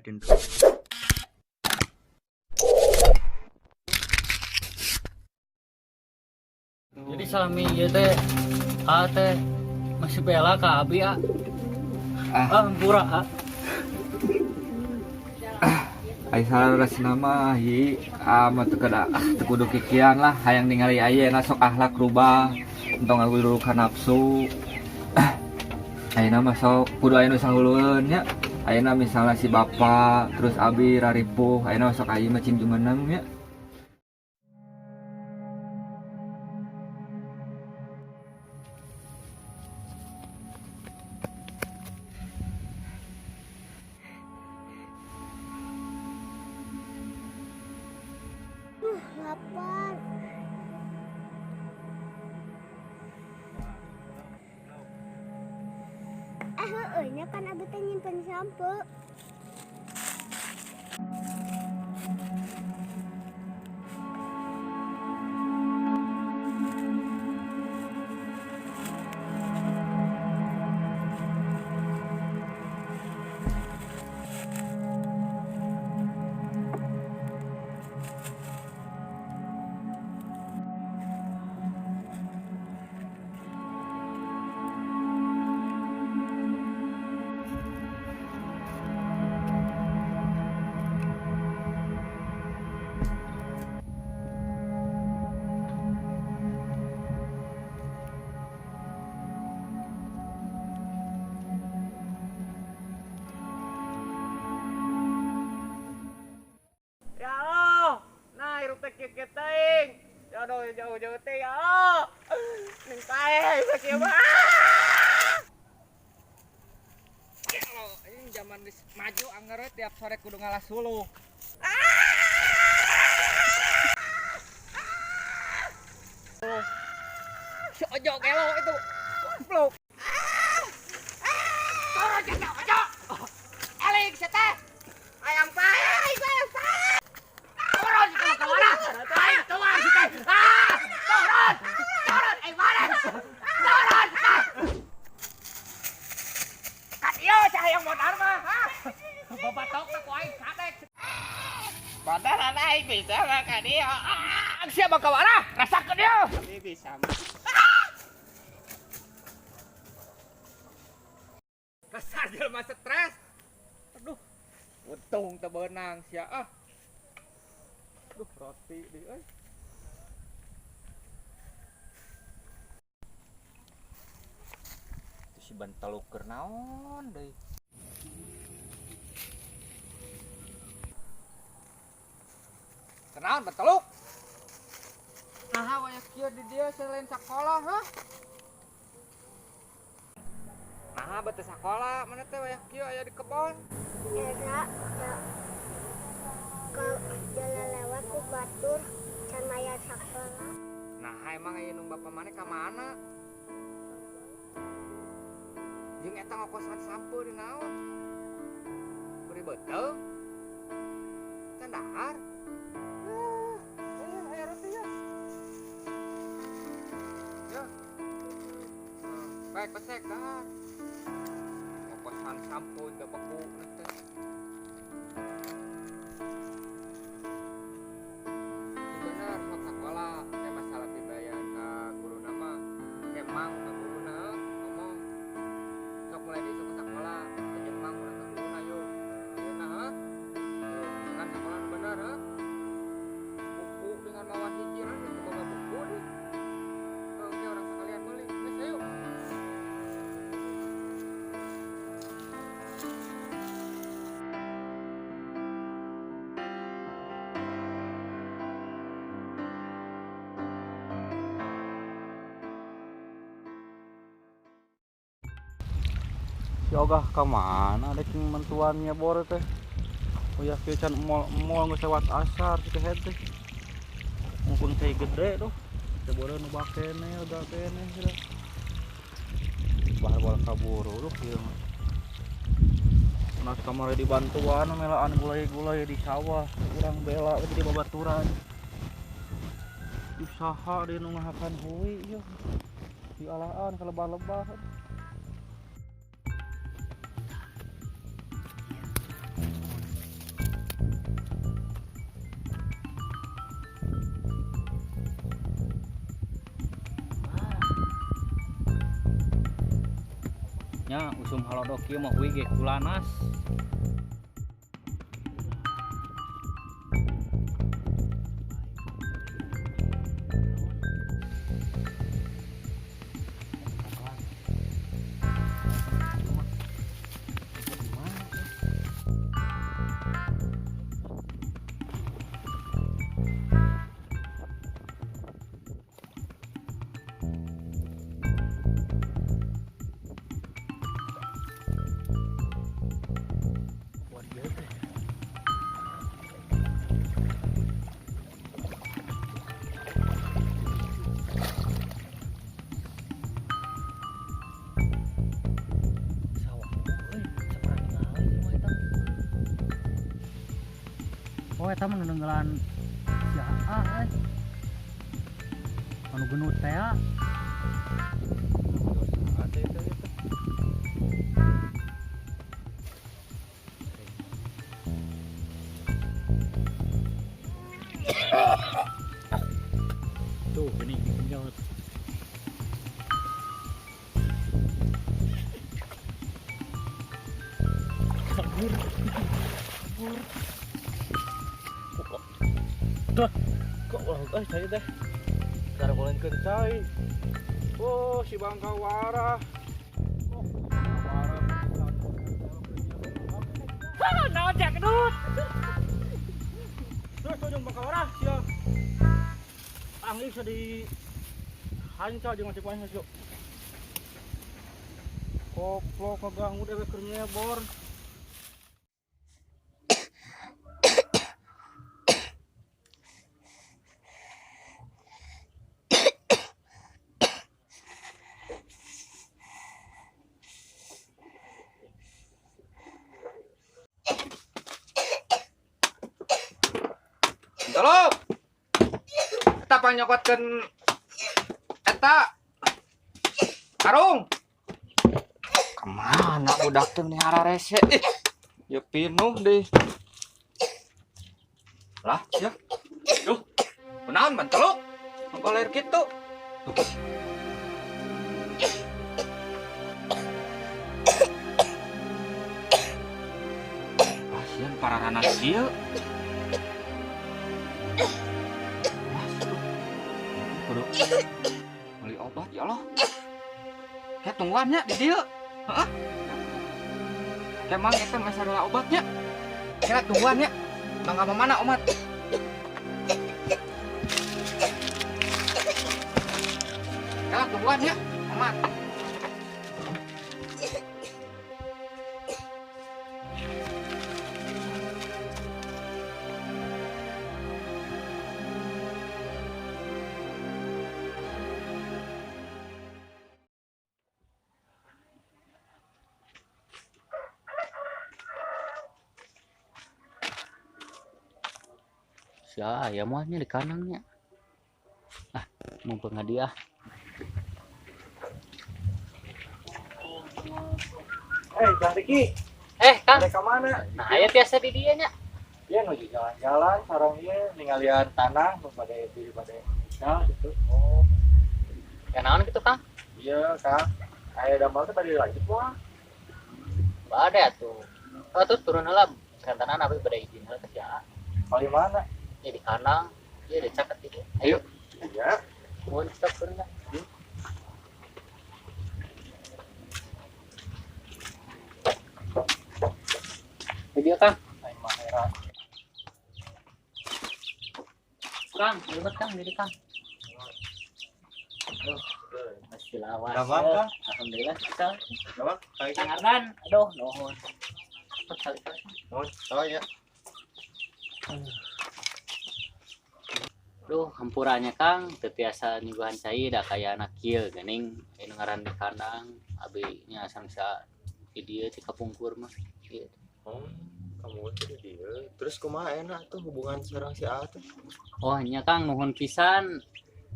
Jadi salami ieu teh teh masih bela ka abi pura Ai salarasna mah hi mah teu kada teu kudu kikian lah hayang ningali ayeuna sok akhlak rubah entong ngaguru ka nafsu. Ayeuna mah sok kudu aya nu sanghulueun nya. Ayeuna misalnya si bapa terus abi raripuh ayeuna sok ayeuna mah cing jumeneng nya. Lapar. Nya kan abis teh nyimpen sampo. Jauh-jauh teh ya Allah. Ning kae sakieu mah. Ya Allah, ini zaman geus maju anger tiap sore kudu ngalah suluh. Si ojo gelo itu. Goblok. Ojo. Eling si teh. Ayam pae, ayam pae. Turun si teh kemana? Ayo keluar si teh. Turun, mana? Turun, kan iya cahayang modar mah, babatok na ku aing sadek. Padahal aing bisa mah kan dia. Siapa ka mana? Rasakeun dia. Ini bisa mah. Kasar jelema stres. Aduh, untung teu beunang sia Aduh, roti deui euy. Si bantaluk keur naon deui. Kenaon bantaluk? Naha waya kieu di dieu selain sakola heuh? Naha beuteus sakola mana teh waya kieu aya di kebon? Era ke jalan lewat ku batur can aya sakola. Nah emang aya nu bapa maneh ka mana? Jeung eta ngokosan sampo di naon? Beri beuteuh? Can dahar? Aya roti ya. Ya. Baik pesek dahar. Ngokosan sampo da beku teh. Bener sok sakola, teh masalah pibayan ka guruna mah emang ka guruna ngomong sok mulai besok ke sekolah Jepang urang ke guruna yuk ayeuna kan sekolah bener buku dengan mawa hiji nanti boga buku nih oke orang sekalian beli geus ayo Si ogah ka mana dek mentuannya bor teh. Oh ya kieu can mall geus lewat asar si kehet teh. Mungkin teh gede tuh. Teh bore nu bakene udah kene sudah. Bahar bola kaburu tuh kieu mah. Nas kamari dibantuan melaan gulai-gulai di sawah, urang bela di babaturan. Usaha di nu ngahakan heui ieu. Di alaan kalebah-lebah. nya usum halodok ieu mah we ge kulanas. Oh, eta mah nunggelan si AA anu genut teh ya. Tuh, gini kenyot. Kabur. Duh, kok wah saya teh. Cara mulai kencai. Oh, si Bangka Warah. Oh, Warah. Naon cek genut. Terus jeung Bangka Warah sia. Angin bisa di hancur jeung macam mana sih? Koplo kaganggu dewe keur nyebor. Tolong. Eta panyokotkeun eta karung. Kemana budak teh nihara rese? Ya pinuh deh. Lah, sia. Duh. Kunaon ban teluk? Ngoler kitu. Asian pararana sieu. Kudu beli obat ya Allah. Kayak tungguannya di dia. Heeh. Emang itu masalah obatnya. Kira tungguannya. Bangga mana omat? Kira tungguannya, omat. Ya, ya maunya di kanannya. Ah, mumpung hadiah. Kang Riki, Kang. mereka mana? Nah, aya biasa di dieu nya. Dia nuju jalan-jalan, sarang ieu ningalian tanah nu pada diri pada ya gitu. Oh, Ya naon gitu, Kang? iya Kang. Aya damel teh tadi lanjut wah. Bade atuh. Oh, terus turun heula. Kantanan abi bade izin heula teh ya. Kali mana? Ya di kanang, ya di caket itu. Ayo, Iya. mau stop pernah. Video Kang. Aing mah era. Kang, ribet Kang, diri Kang. Aduh, masih lawas. Gampang, Kang? Alhamdulillah kita. Coba kayak Kang Ardan, aduh, nuhun. Sekali-kali. Oh ya. Duh, hampurannya Kang, tetiasa nyuguhan cai dah kayak anak kieu geuning anu ngaran di kandang, abi nya samsa di dieu ti kapungkur mah. Ieu. Oh, kamu teh dia. Terus kumaha enak tuh hubungan sareng si A teh? Oh, nya Kang nuhun pisan.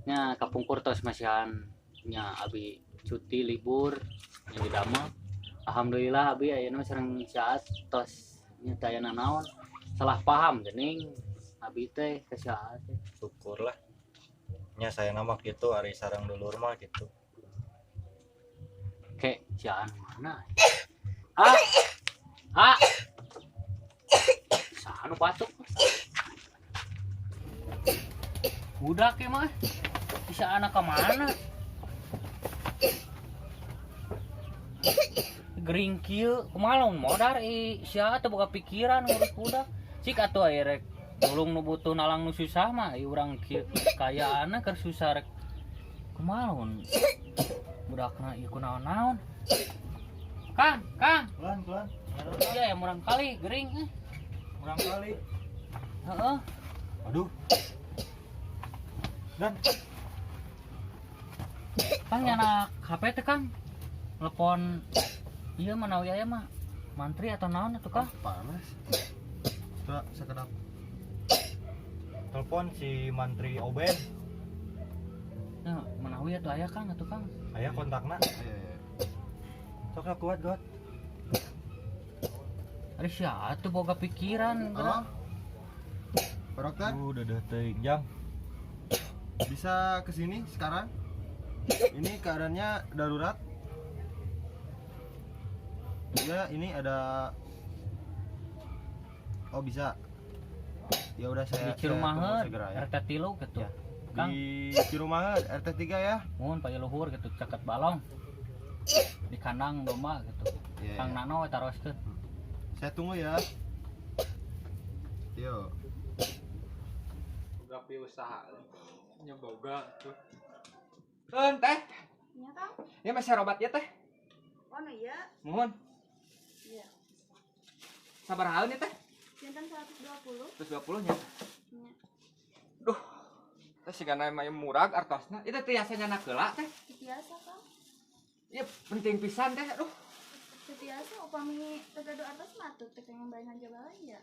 Nya kapungkur tos masihan nya abi cuti libur nya di damel. Alhamdulillah abi ayeuna sareng si A tos nya teu aya nanaon. Salah paham geuning abi teh ka si A teh. Syukurlah. Nya saya nama gitu ari sareng dulur mah gitu. Kek si anu mana? Ah. Ah. Sanu batuk. Udah ke mah. Bisa anak ke mana? Gering kieu kumaha modar sia teu boga pikiran ngurus budak. Cik atuh aya rek tulung nu butuh nalang nu susah mah ieu urang kieu kayaana keur susah rek. Kumaha budakna ieu kunaon-naon. Kang. Pelan. Iya ya murang kali gering Kurang kali. heeh. Aduh. Dan Kang nyana HP teh Kang. Telepon ieu manawi aya mah mantri atau naon atuh Kang? panas. Coba sekedap. Telepon si Mantri Oben. Ya, manawi atuh aya Kang atuh Kang. Aya kontakna. Sok kuat got. Ari sia atuh boga pikiran geura. Pak Dokter, Udah teuing jang. bisa kesini sekarang? Ini keadaannya darurat. Ya, ini ada. Oh bisa. Ya udah Di saya Cirumaheun segera ya. RT 3 gitu. Ya. Kang, Di Cirumaheun RT 3 ya. mun paya luhur gitu caket balong. Di kandang domba gitu. Iya, Kang iya. Nano we taroskeun. Saya tunggu ya. Yo. Boga pi usaha nyoboga tuh. Teh. Iya Kang. Ya masih obat ya teh. Oh no iya. Mohon. Iya. Sabar haeun ya teh. Jantan 120. 120 nya. Iya. Duh. Teh sigana mah murag artosna. Itu tiasanya nakeula teh. Biasa Kang. Ieu penting pisan teh. Aduh. Biasa upami tegado atas matu teh yang bayan aja balai ya.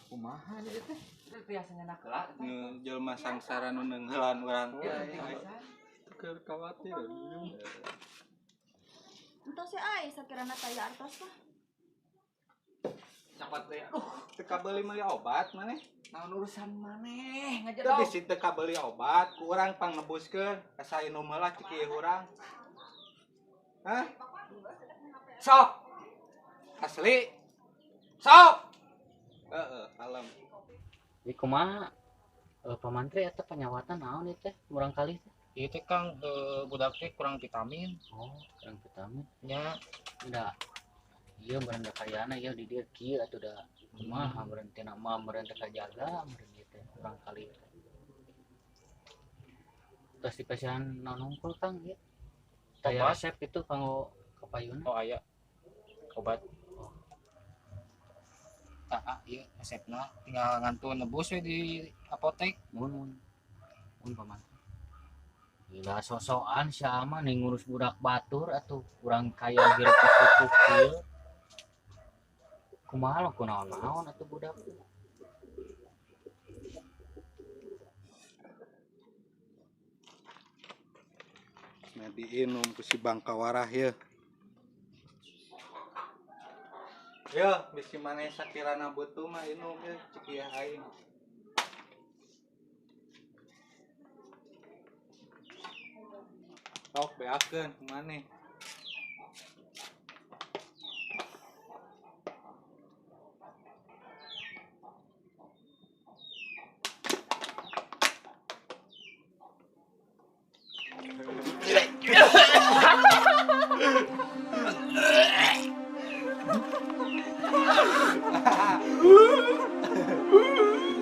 Kumaha nya teh? Itu tiasanya nakeula teh. Jelma sangsara nu neunghelan urang. Ieu penting pisan. Keur khawatir. Entos si ai sakirana taya artos mah. Capat teh. Aduh. Teka beuli meuli obat maneh. Naon urusan maneh Teu ngajak bisi teu kabeli obat, ku urang pangnebuskeun ka sainum heula cik ieu urang. Hah? Sok. Asli. Sok. Heeh, kalem. Jadi kumaha pamantri eta penyawatan naon ieu teh murang kali teh. Ieu teh Kang budak teh kurang vitamin. Oh, kurang vitamin. Nya Udah. Iya meureun da kayana ieu di dieu kieu atuh da kumaha meureun teh nama meureun teh kajaga meureun ieu teh kurang kali teh. Terus dipasihan naon hungkul Kang ieu. Taya Obat? resep itu kanggo kapayuna. oh aya obat. Ieu resepna tinggal ngantun nebus we di apotek. Mun pamantri. Gila sosokan sia mah ning ngurus budak batur atuh kurang kaya geus cukup kieu. Kumaha lo kunaon-naon atuh budak. Nah diinum ku si Bangkawarah ya. Ya, bisi maneh sakirana butuh mah inum ya cik ieu aing. Sok beakeun ku maneh.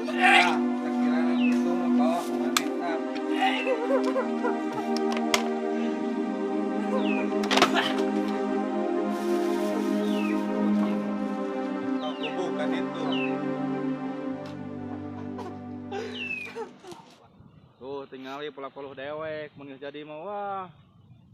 Sakirana gitu mah bawa ku maneh tah. Aku bukan itu. Tuh tinggali puluh dewek mun geus jadi mah wah.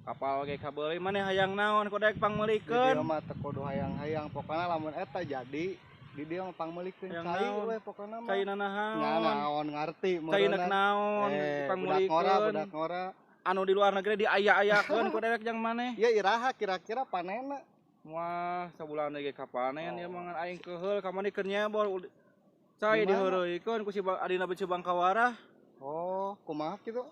Kapal ge kabeuli maneh hayang naon kodek Di pangmeulikeun. dieu mah teu kudu hayang-hayang, pokona lamun eta jadi di dieu mah pangmeulikeun Hayang cai naon? we pokona mah. Kaina naon? Naon ngarti Kainak naon? budak ngora. Anu di luar negeri diaya-ayakeun kodek jang maneh. Ya iraha kira-kira panena. Wah, sabulan ge kapanen ya mangan aing keheul ka maneh keur nyebol. Cai Gimana? diheureuikeun ku si adina beuceuk Bangkawarah. Oh, kumaha kitu?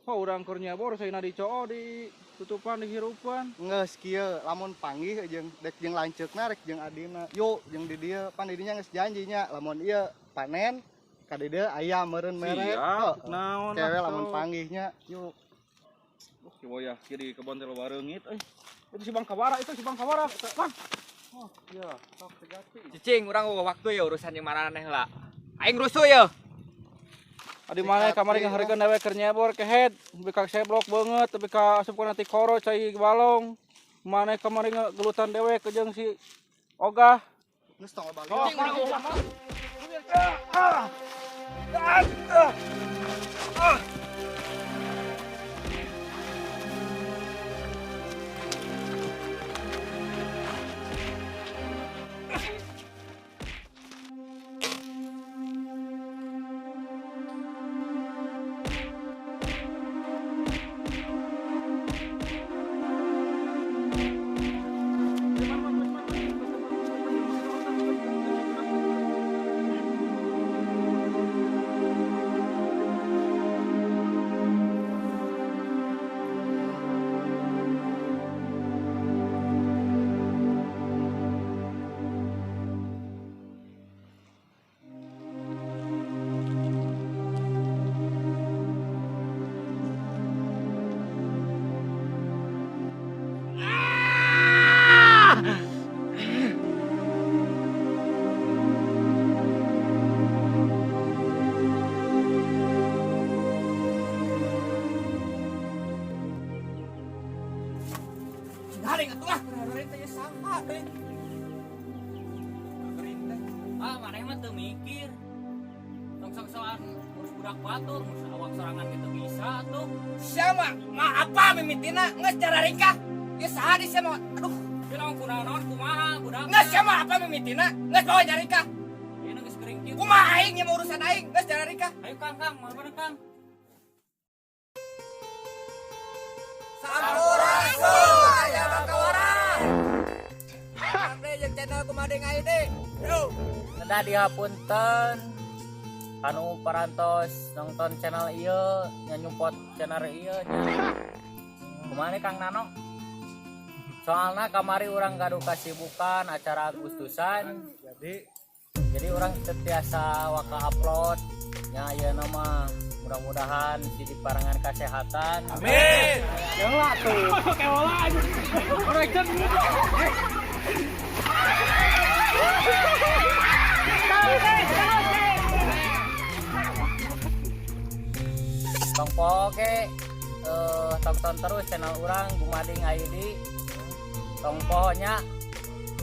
Oh, urang keur nyebor saina dicoo di tutupan dihirupan. Geus kieu lamun panggih jeung dek jeung lanceukna rek jeung adina. Yuk jeung di dieu pan di dinya geus janjinya lamun ieu panen ka di dieu aya meureun mere. Siap. Naon Kewe lamun panggihnya yuk. Coba ya kiri kebon teh bareungit Itu si Bang Kawara Bang. Oh, iya, sok tegati. Cicing urang waktu ya urusan jeung maraneh heula. Aing rusuh ya. Adi mana kamari ngaharikeun dewe keur nyebor ke head, bika seblok beungeut, bika asupkeun ti koro cai balong. Mana kamari gelutan dewe ke jeung si Ogah. Geus tong balik. Cicing urang sama. Garing atuh lah, garing teh sangka teh. Garing teh. Maneh mah teu mikir. Sok-sokan urus budak batur, mun awak sorangan kita bisa tuh. Siapa? Mah apa mimitina? Geus cara ringkah. Geus saha di sia mah? Aduh, ieu naon kumaha budak? Geus sia mah apa mimitina? Geus bawa jarika. Ieu geus gering kieu. Kumaha aing nya urusan aing? Geus cara ringkah. Ayo Kang, mana Kang? Sampurasun aya Bakawara. Sampai jeung channel Kumading ID. Yo. Kedah dihapunten anu parantos nonton channel ieu nya nyupport channel ieu nya. Kumaha Kang Nano? Soalna kamari urang gaduh kasibukan acara Agustusan. Jadi orang setiasa waka upload nya ayeuna mah mudah-mudahan di parangan kesehatan. Amin. Jangan tuh. Keola aja. Correction. Tongpo oke tonton terus channel orang Kumading ID. Tongponya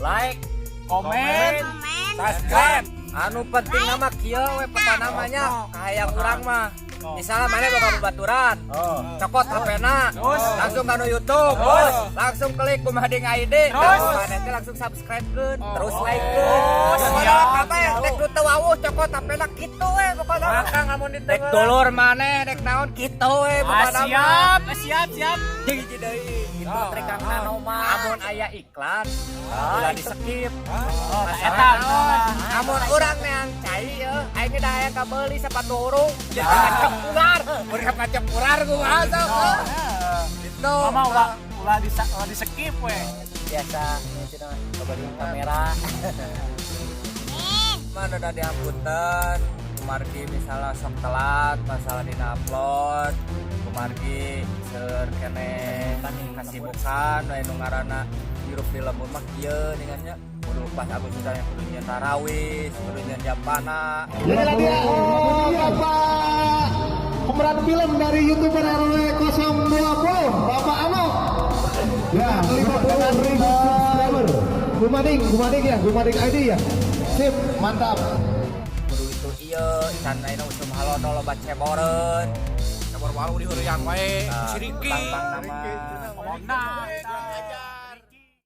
like, komen, subscribe. Anu penting nama kieu we namanya hayang urang mah. Misalnya mana bakal baturan, cokot HP-na, langsung ke YouTube, langsung klik Kumading ID, mana teh langsung subscribe-keun, terus like-keun. Apa ya? Dek nu teu wawuh cokot HP-na kitu we pokona. Makang amun dek dulur maneh, dek naon kitu we pokona. Siap. Hiji deui. Kitu teh Kang Nano mah. Amun aya iklan, ulah di-skip. Eta amun urang yang cai yeuh, aing ge da aya kabeuli sepatu urung. Ular, mereka ngajak ular gua masuk. Itu mama ulah di skip we. Biasa itu mah kabarin kamera. Mana udah diampunten, kumargi misalnya sok telat masalah dina upload, kumargi seur kene kasibukan we nu ngaranna hirup di lembur mah kieu ningannya. Kudu pas Agustusan kudu nyen tarawih, kudu nyen jampana. Inilah dia, Bapak pemeran film dari YouTuber RW 020, Bapak Anok. Ya, 50.000 subscriber. Kumading ID ya. Sip, mantap. Kudu itu ieu can ayeuna usum halodo loba ceboreun. Cebor walu di heureuyang wae. Siriki. Bang nama.